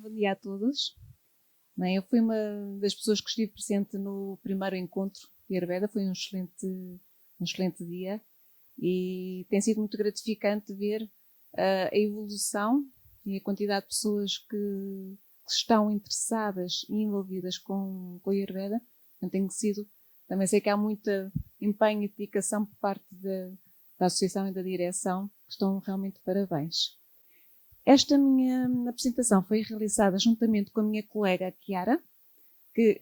Bom dia a todos. Bem, eu fui uma das pessoas que estive presente no primeiro encontro de Ayurveda. Foi um excelente dia e tem sido muito gratificante ver a evolução e a quantidade de pessoas que estão interessadas e envolvidas com a Ayurveda. Também sei que há muito empenho e dedicação por parte da Associação e da Direção, que estão realmente de parabéns. Esta minha apresentação foi realizada juntamente com a minha colega Chiara, que,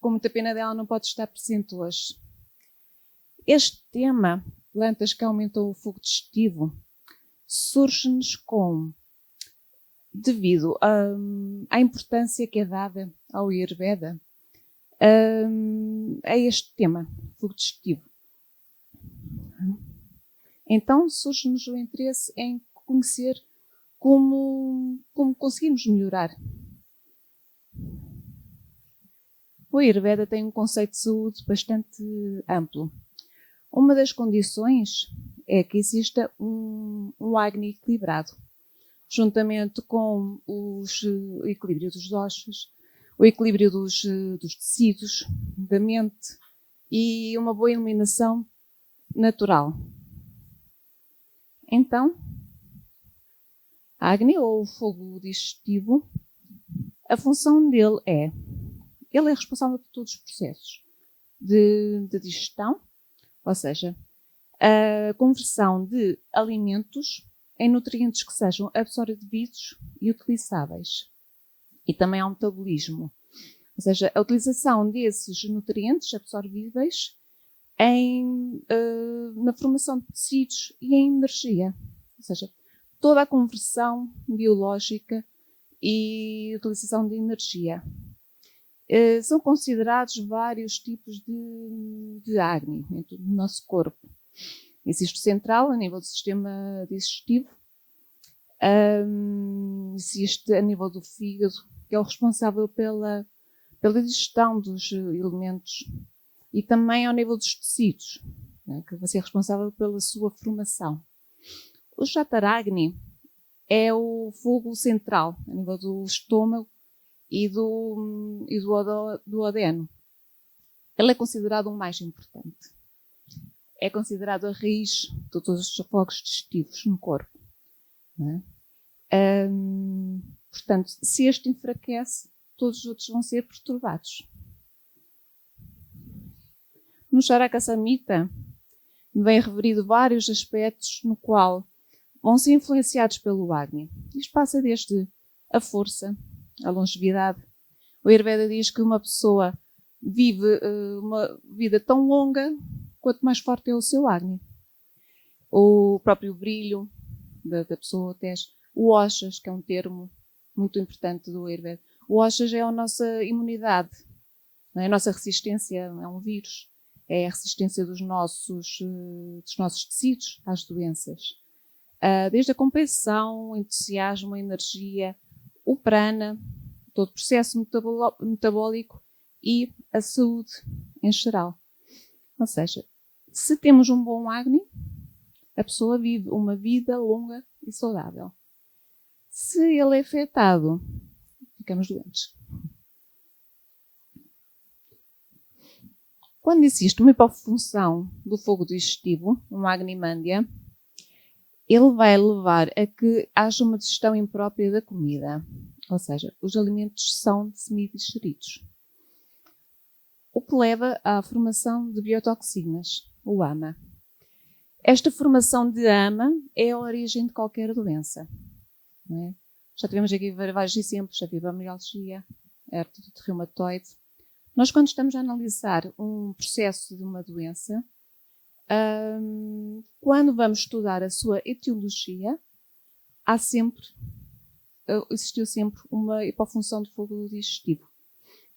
com muita pena dela, não pode estar presente hoje. Este tema, plantas que aumentam o fogo digestivo, surge-nos devido à importância que é dada ao Ayurveda a este tema, fogo digestivo. Então surge-nos o interesse em conhecer como conseguimos melhorar. O Ayurveda tem um conceito de saúde bastante amplo. Uma das condições é que exista um Agni equilibrado, juntamente com o equilíbrio dos doshas, o equilíbrio dos tecidos, da mente e uma boa iluminação natural. Então, Agni, ou o fogo digestivo, a função dele ele é responsável por todos os processos de digestão, ou seja, a conversão de alimentos em nutrientes que sejam absorvidos e utilizáveis. E também ao metabolismo, ou seja, a utilização desses nutrientes absorvíveis na formação de tecidos e em energia, ou seja, toda a conversão biológica e utilização de energia. São considerados vários tipos de Agni dentro do nosso corpo. Existe o central, a nível do sistema digestivo. Existe a nível do fígado, que é o responsável pela digestão dos elementos. E também ao nível dos tecidos, né, que vai ser responsável pela sua formação. O Chaturagni é o fogo central, a nível do estômago e do duodeno. Ele é considerado o mais importante. É considerado a raiz de todos os fogos digestivos no corpo. Não é? Portanto, se este enfraquece, todos os outros vão ser perturbados. No Charaka Samhita vem referido vários aspectos no qual vão ser influenciados pelo Agni. Isto passa desde a força, a longevidade. O Ayurveda diz que uma pessoa vive uma vida tão longa quanto mais forte é o seu Agni. O próprio brilho da pessoa, até o Oshas, que é um termo muito importante do Ayurveda. O Oshas é a nossa imunidade, não é? A nossa resistência, é um vírus. É a resistência dos nossos tecidos às doenças. Desde a compreensão, o entusiasmo, a energia, o prana, todo o processo metabólico e a saúde em geral. Ou seja, se temos um bom Agni, a pessoa vive uma vida longa e saudável. Se ele é afetado, ficamos doentes. Quando existe uma hipofunção do fogo digestivo, um Agni Mandya, ele vai levar a que haja uma digestão imprópria da comida. Ou seja, os alimentos são semi-digeridos. O que leva à formação de biotoxinas, o AMA. Esta formação de AMA é a origem de qualquer doença. Não é? Já tivemos aqui vários exemplos, a fibromialgia, a artrite reumatoide. Nós, quando estamos a analisar um processo de uma doença, quando vamos estudar a sua etiologia, existiu sempre uma hipofunção do fogo digestivo.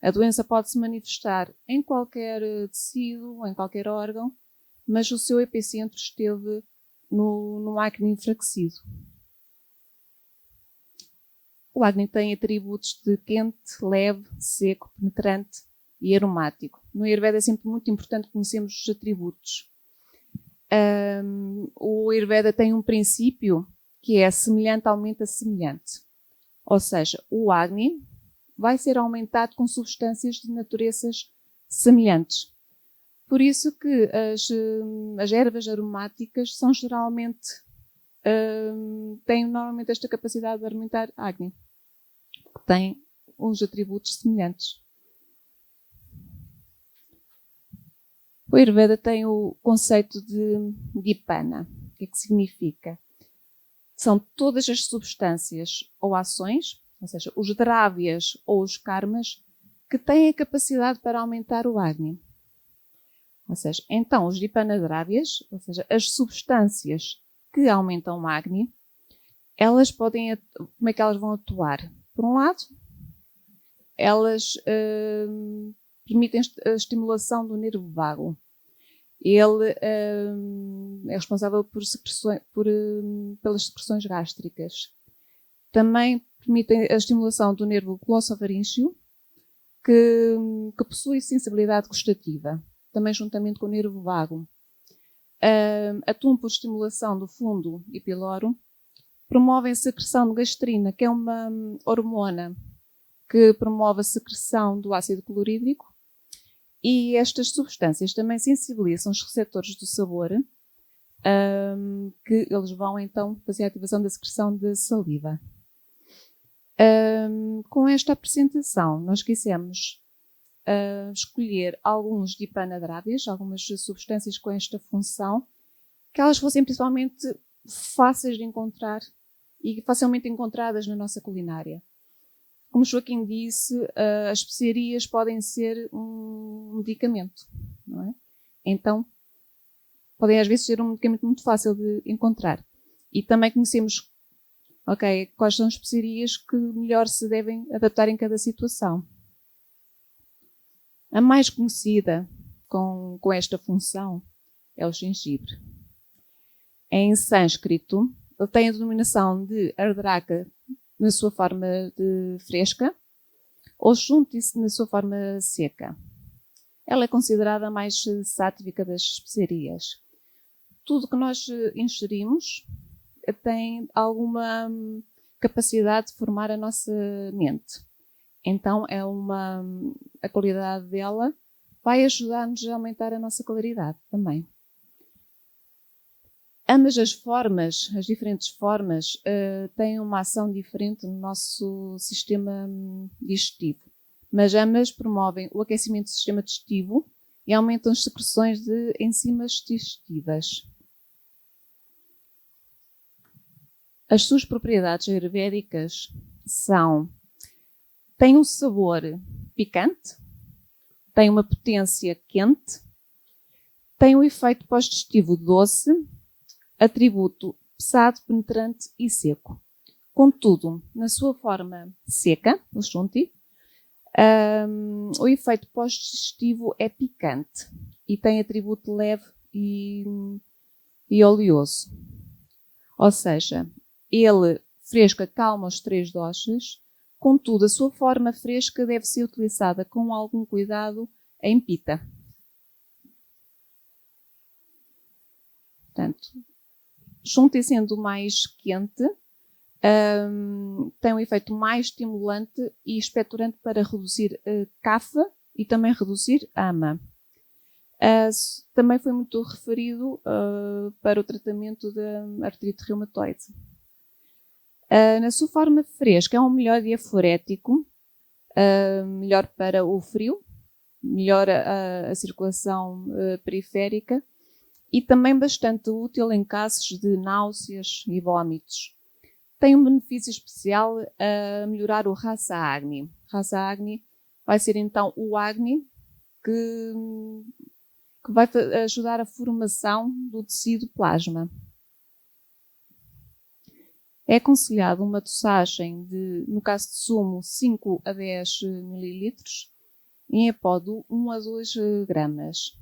A doença pode se manifestar em qualquer tecido, em qualquer órgão, mas o seu epicentro esteve no Agni enfraquecido. O Agni tem atributos de quente, leve, seco, penetrante e aromático. No Ayurveda é sempre muito importante conhecermos os atributos. O Ayurveda tem um princípio que é semelhante aumenta semelhante. Ou seja, o Agni vai ser aumentado com substâncias de naturezas semelhantes. Por isso que as ervas aromáticas são geralmente, têm normalmente esta capacidade de alimentar Agni, que têm uns atributos semelhantes. O Ayurveda tem o conceito de Dipana. O que é que significa? São todas as substâncias ou ações, ou seja, os dravyas ou os karmas, que têm a capacidade para aumentar o Agni. Ou seja, então os Dipana dravyas, ou seja, as substâncias que aumentam o Agni, elas podem, como é que elas vão atuar? Por um lado, elas permitem a estimulação do nervo vago. Ele é responsável pelas secreções gástricas. Também permitem a estimulação do nervo glossofaríngeo, que possui sensibilidade gustativa, também juntamente com o nervo vago. Atuam por estimulação do fundo epilório, promovem a secreção de gastrina, que é uma hormona que promove a secreção do ácido clorídrico, e estas substâncias também sensibilizam os receptores do sabor, que eles vão então fazer a ativação da secreção de saliva. Com esta apresentação, nós quisemos escolher alguns Dipana dravyas, algumas substâncias com esta função, que elas fossem principalmente fáceis de encontrar e facilmente encontradas na nossa culinária. Como Joaquim disse, as especiarias podem ser um medicamento, não é? Então, podem às vezes ser um medicamento muito fácil de encontrar. E também conhecemos, quais são as especiarias que melhor se devem adaptar em cada situação. A mais conhecida com esta função é o gengibre. Em sânscrito, ele tem a denominação de ardraka na sua forma de fresca, ou shuntis na sua forma seca. Ela é considerada a mais sátrica das especiarias. Tudo que nós ingerimos tem alguma capacidade de formar a nossa mente. Então, a qualidade dela vai ajudar-nos a aumentar a nossa claridade também. Ambas as diferentes formas, têm uma ação diferente no nosso sistema digestivo, mas ambas promovem o aquecimento do sistema digestivo e aumentam as secreções de enzimas digestivas. As suas propriedades ayurvédicas têm um sabor picante, têm uma potência quente, têm um efeito pós-digestivo doce, atributo pesado, penetrante e seco. Contudo, na sua forma seca, o shunti, o efeito pós-digestivo é picante e tem atributo leve e oleoso. Ou seja, ele fresco acalma os 3 doshas, contudo, a sua forma fresca deve ser utilizada com algum cuidado em pita. Portanto, shunti sendo mais quente, tem um efeito mais estimulante e expectorante para reduzir kapha e também reduzir ama. Também foi muito referido para o tratamento da artrite reumatoide. Na sua forma fresca, é um melhor diaforético, melhor para o frio, melhora a circulação periférica e também bastante útil em casos de náuseas e vômitos. Tem um benefício especial a melhorar o Rasa Agni. Rasa Agni vai ser então o Agni que vai ajudar a formação do tecido plasma. É aconselhado uma dosagem de, no caso de sumo, 5 a 10 ml, em pó de 1 a 2 gramas.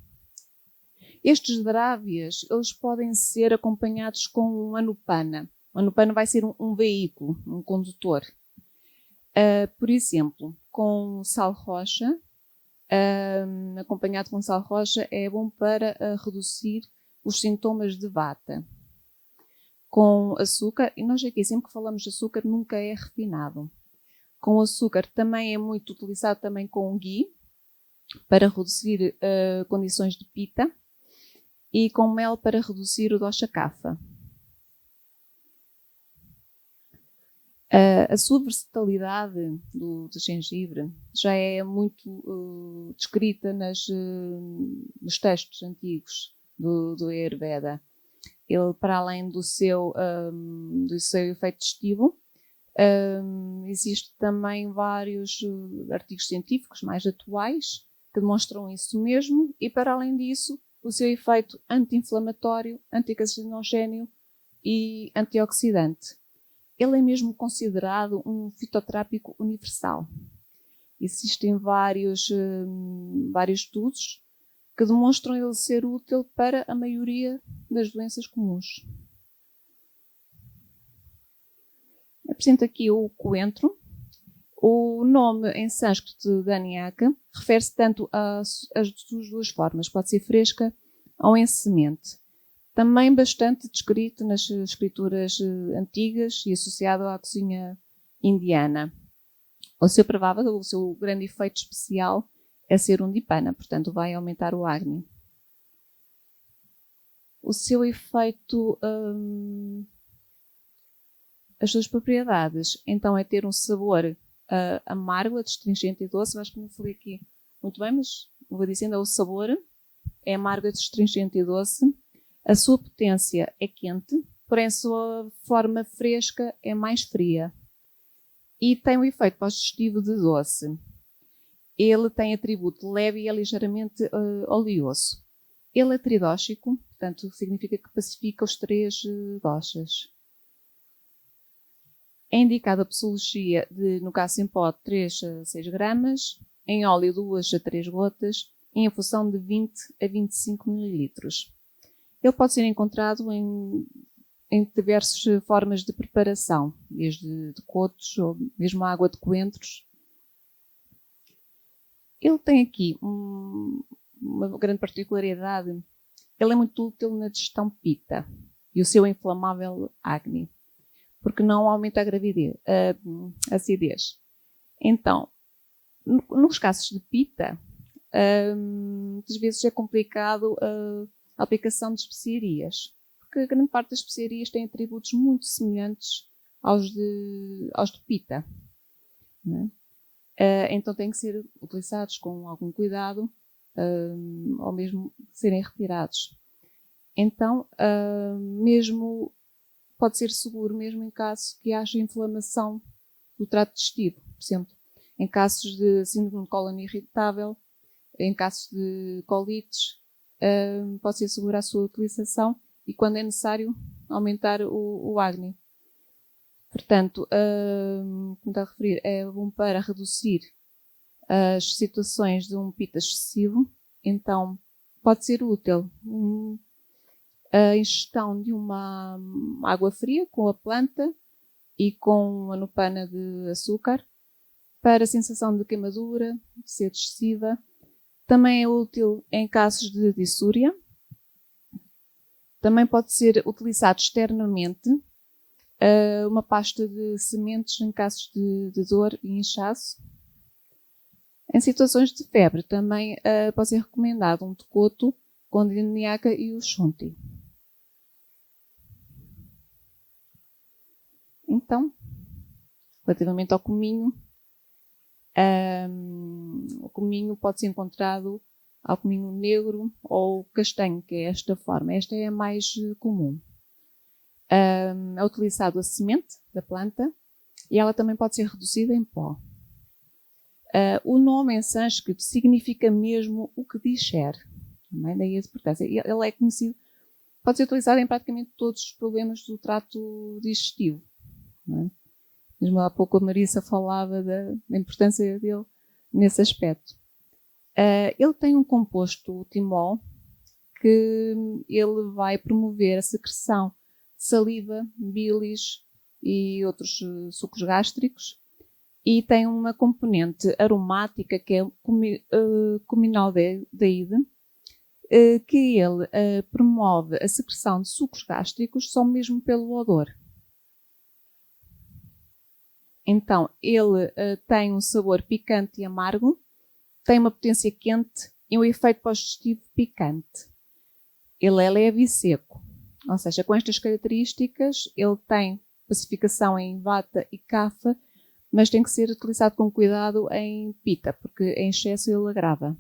Estes dravyas, eles podem ser acompanhados com um anupana. O anupana vai ser um veículo, um condutor. Por exemplo, com sal roxa, acompanhado com sal roxa, é bom para reduzir os sintomas de vata. com açúcar, e nós aqui sempre que falamos de açúcar nunca é refinado. Com açúcar também é muito utilizado também com ghee, para reduzir condições de pita, e com mel para reduzir o dosha kapha. A sua versatilidade do gengibre já é muito descrita nos textos antigos do Ayurveda. Ele, para além do seu efeito digestivo, existe também vários artigos científicos mais atuais que demonstram isso mesmo, e para além disso, o seu efeito anti-inflamatório, anticarcinogéneo e antioxidante. Ele é mesmo considerado um fitoterápico universal. Existem vários estudos que demonstram ele ser útil para a maioria das doenças comuns. Apresento aqui o coentro. O nome em sânscrito Dhanyaka refere-se tanto às duas formas, pode ser fresca ou em semente. Também bastante descrito nas escrituras antigas e associado à cozinha indiana. O seu grande efeito especial é ser um dipana, portanto vai aumentar o Agni. O seu efeito, as suas propriedades, então é ter um sabor amargo, astringente e doce. Eu acho que não falei aqui muito bem, mas vou dizendo, o sabor é amargo, astringente e doce. A sua potência é quente, porém a sua forma fresca é mais fria. E tem um efeito pós-digestivo de doce. Ele tem atributo leve e é ligeiramente oleoso. Ele é tridóxico, portanto significa que pacifica os 3 doshas. É indicada a posologia de, no caso em pó, 3 a 6 gramas, em óleo 2 a 3 gotas, em infusão de 20 a 25 ml. Ele pode ser encontrado em diversas formas de preparação, desde de cotos ou mesmo água de coentros. Ele tem aqui uma grande particularidade. Ele é muito útil na digestão pita e o seu inflamável Agni, porque não aumenta a acidez. Então, nos casos de pita, muitas vezes é complicado a aplicação de especiarias, porque a grande parte das especiarias tem atributos muito semelhantes aos de pita, né? Então têm que ser utilizados com algum cuidado, ou mesmo serem retirados. Então, mesmo pode ser seguro, mesmo em caso que haja inflamação do trato digestivo, por exemplo, em casos de síndrome de cólon irritável, em casos de colites, pode ser segura a sua utilização e, quando é necessário, aumentar o Agni. Portanto, como está a referir, é bom para reduzir as situações de um pita excessivo. Então, pode ser útil a ingestão de uma água fria com a planta e com uma nupana de açúcar para a sensação de queimadura, de sede excessiva. Também é útil em casos de dissúria. Também pode ser utilizado externamente uma pasta de sementes em casos de dor e inchaço. Em situações de febre também pode ser recomendado um tecoto com Dhanyaka e o Shunti. Então, relativamente ao cominho, o cominho pode ser encontrado ao cominho negro ou castanho, que é esta forma. Esta é a mais comum. É utilizado a semente da planta e ela também pode ser reduzida em pó. O nome em sânscrito significa mesmo o que disser. Daí a importância. Ele é conhecido, pode ser utilizado em praticamente todos os problemas do trato digestivo. Não é? Mesmo há pouco a Marisa falava da importância dele nesse aspecto. Ele tem um composto, o timol, que ele vai promover a secreção de saliva, bilis e outros sucos gástricos, e tem uma componente aromática que é o cuminaldeíde. que ele promove a secreção de sucos gástricos só mesmo pelo odor. Então, ele tem um sabor picante e amargo, tem uma potência quente e um efeito pós-digestivo picante. Ele é leve e seco, ou seja, com estas características, ele tem pacificação em vata e kapha, mas tem que ser utilizado com cuidado em pita, porque em excesso ele agrava.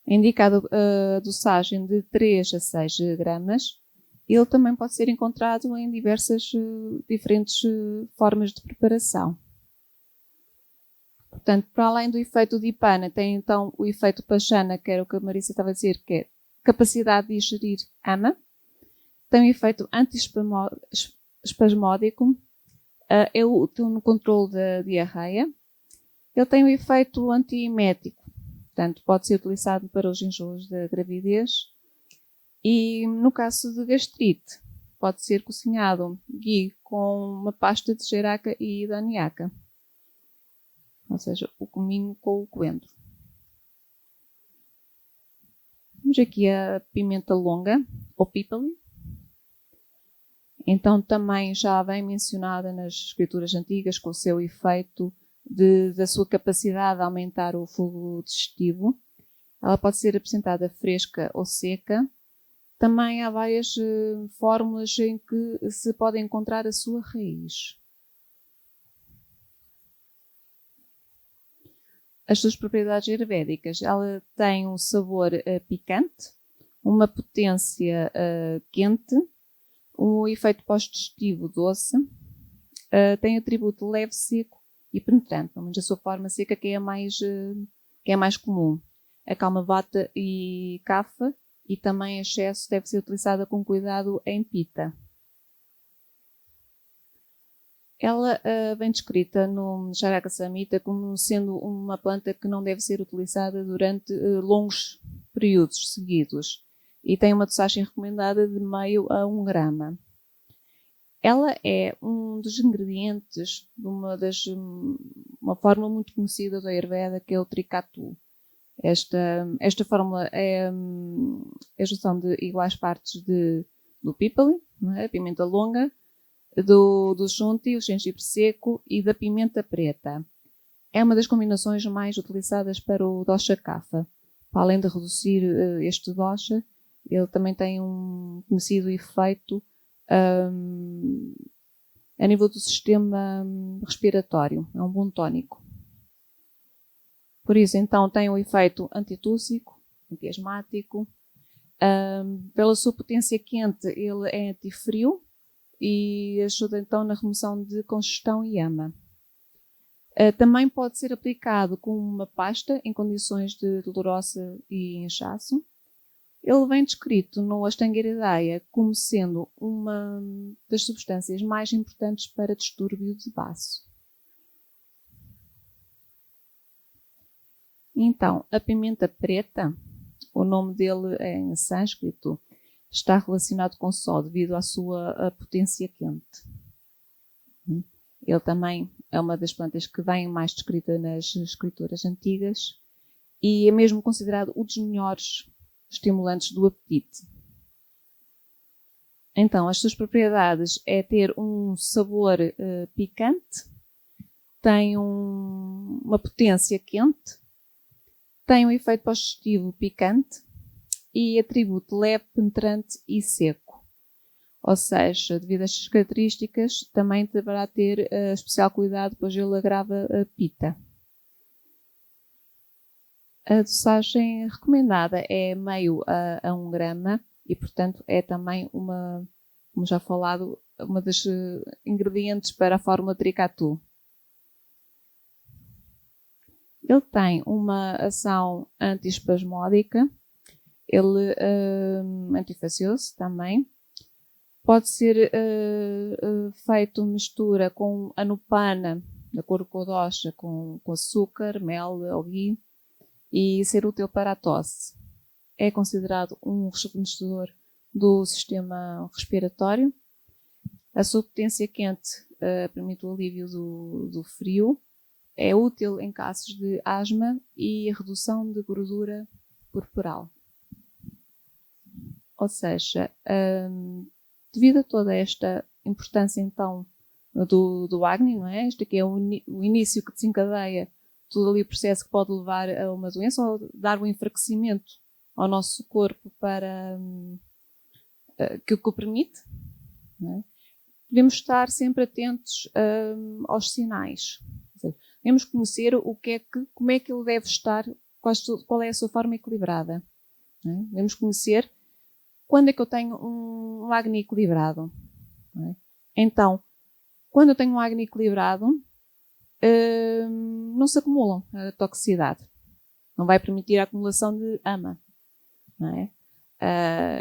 É indicado a dosagem de 3 a 6 gramas. Ele também pode ser encontrado em diversas diferentes formas de preparação. Portanto, para além do efeito dipana, tem então o efeito pachana, que era o que a Marisa estava a dizer, que é capacidade de ingerir ama. Tem um efeito antiespasmódico, é útil no controle da diarreia. Ele tem um efeito antiemético, portanto, pode ser utilizado para os enjoos da gravidez. E no caso de gastrite, pode ser cozinhado ghee com uma pasta de jeraca e daniaca, ou seja, o cominho com o coentro. Temos aqui a pimenta longa, ou pipali. Então também já vem mencionada nas escrituras antigas com o seu efeito da sua capacidade de aumentar o fogo digestivo. Ela pode ser apresentada fresca ou seca. Também há várias fórmulas em que se pode encontrar a sua raiz. As suas propriedades ayurvédicas, ela tem um sabor picante, uma potência quente, um efeito pós-digestivo doce, tem atributo leve, seco e penetrante, pelo menos a sua forma seca que é mais comum. Acalma vata e kapha e também em excesso deve ser utilizada com cuidado em pita. Ela vem descrita no Charaka Samhita como sendo uma planta que não deve ser utilizada durante longos períodos seguidos e tem uma dosagem recomendada de meio a 1 grama. Ela é um dos ingredientes de uma fórmula muito conhecida do Ayurveda, que é o Trikatu. Esta fórmula é a junção de iguais partes do pipali, a pimenta longa, do shunti, o gengibre seco e da pimenta preta. É uma das combinações mais utilizadas para o dosha kapha. Para além de reduzir este dosha, ele também tem um conhecido efeito a nível do sistema respiratório. É um bom tónico. Por isso, então, tem um efeito antitússico, antiasmático. Pela sua potência quente, ele é antifrio e ajuda, então, na remoção de congestão e ama. Também pode ser aplicado com uma pasta em condições de dolorosa e inchaço. Ele vem descrito no Ashtanga Hridaya como sendo uma das substâncias mais importantes para distúrbio de baço. Então, a pimenta preta, o nome dele é em sânscrito, está relacionado com sol devido à sua potência quente. Ele também é uma das plantas que vem mais descrita nas escrituras antigas e é mesmo considerado um dos melhores estimulantes do apetite. Então, as suas propriedades é ter um sabor picante, tem uma potência quente, tem um efeito pós-digestivo picante e atributo leve, penetrante e seco. Ou seja, devido a estas características, também deverá ter especial cuidado, pois ele agrava a pita. A dosagem recomendada é meio a 1 grama e, portanto, é também como já falado, uma das ingredientes para a fórmula Trikatu. Ele tem uma ação antiespasmódica, ele antifacioso também. Pode ser feito mistura com anupana, de acordo com o dosha, com açúcar, mel ou ghee, e ser útil para a tosse. É considerado um rejuvenescedor do sistema respiratório. A sua potência quente permite o alívio do frio. É útil em casos de asma e a redução de gordura corporal. Ou seja, devido a toda esta importância, então, do Agni, não é? Este aqui é o início que desencadeia todo ali o processo que pode levar a uma doença ou dar um enfraquecimento ao nosso corpo para que o permite, não é? Devemos estar sempre atentos aos sinais. Ou seja, devemos conhecer como é que ele deve estar, qual é a sua forma equilibrada. Não é? Devemos conhecer quando é que eu tenho um Agni equilibrado. Não é? Então, quando eu tenho um Agni equilibrado, não se acumulam a toxicidade. Não vai permitir a acumulação de ama. Não é?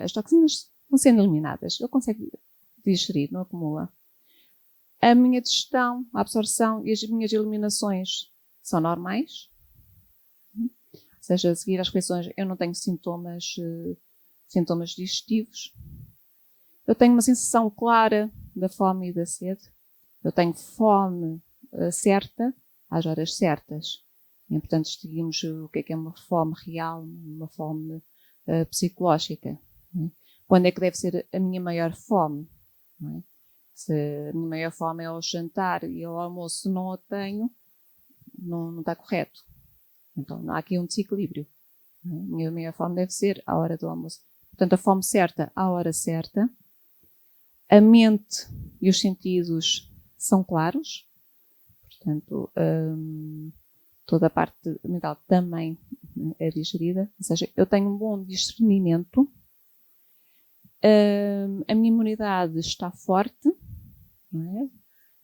As toxinas vão sendo eliminadas. Ele consegue digerir, não acumula. A minha digestão, a absorção e as minhas eliminações são normais. Ou seja, a seguir às refeições eu não tenho sintomas digestivos. Eu tenho uma sensação clara da fome e da sede. Eu tenho fome certa, às horas certas. E, portanto, distinguimos o que é uma fome real, uma fome psicológica. Né? Quando é que deve ser a minha maior fome? Não é? Se a minha maior fome é ao jantar e ao almoço não a tenho, não está correto. Então, há aqui um desequilíbrio. Não é? A minha maior fome deve ser à hora do almoço. Portanto, a fome certa à hora certa. A mente e os sentidos são claros. Portanto, toda a parte mental também é digerida. Ou seja, eu tenho um bom discernimento. A minha imunidade está forte, não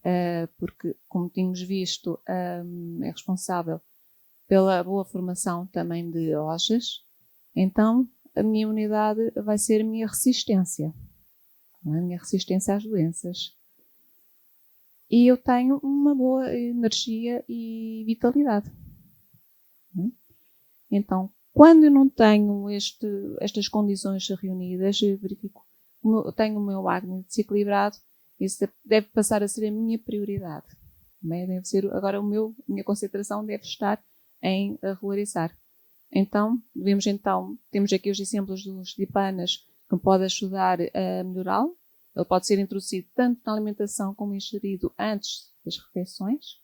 é? Porque, como tínhamos visto, é responsável pela boa formação também de OJAs. Então, a minha imunidade vai ser a minha resistência, não é? A minha resistência às doenças. E eu tenho uma boa energia e vitalidade. Não é? Então, quando eu não tenho estas condições reunidas, eu verifico que eu tenho o meu Agni desequilibrado, isso deve passar a ser a minha prioridade. Deve ser, agora a minha concentração deve estar em regularizar. Então, temos aqui os exemplos dos dipanas que podem ajudar a melhorá-lo. Ele pode ser introduzido tanto na alimentação como ingerido antes das refeições.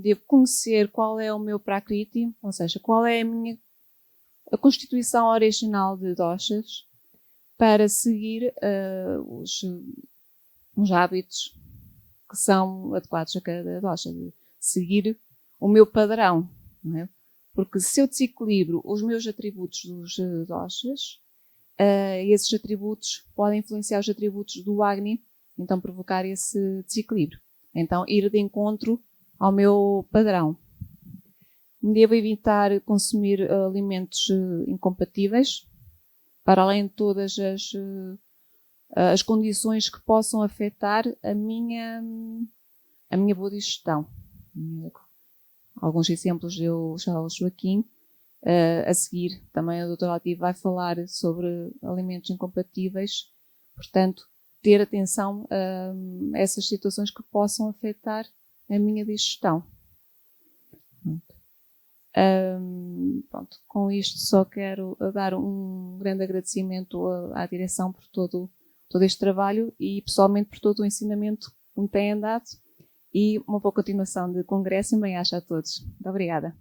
Devo conhecer qual é o meu prakriti, ou seja, qual é a constituição original de doshas, para seguir os hábitos que são adequados a cada dosha, de seguir o meu padrão, não é? Porque se eu desequilibro os meus atributos dos doshas, esses atributos podem influenciar os atributos do Agni, então provocar esse desequilíbrio. Então, ir de encontro ao meu padrão. Devo evitar consumir alimentos incompatíveis, para além de todas as condições que possam afetar a minha boa digestão. Alguns exemplos eu já os aqui. A seguir, também a doutora Alti vai falar sobre alimentos incompatíveis. Portanto, ter atenção a essas situações que possam afetar a minha digestão. Pronto. Com isto só quero dar um grande agradecimento à direção por todo este trabalho e pessoalmente por todo o ensinamento que me têm dado e uma boa continuação de congresso e bem-aja a todos. Muito obrigada.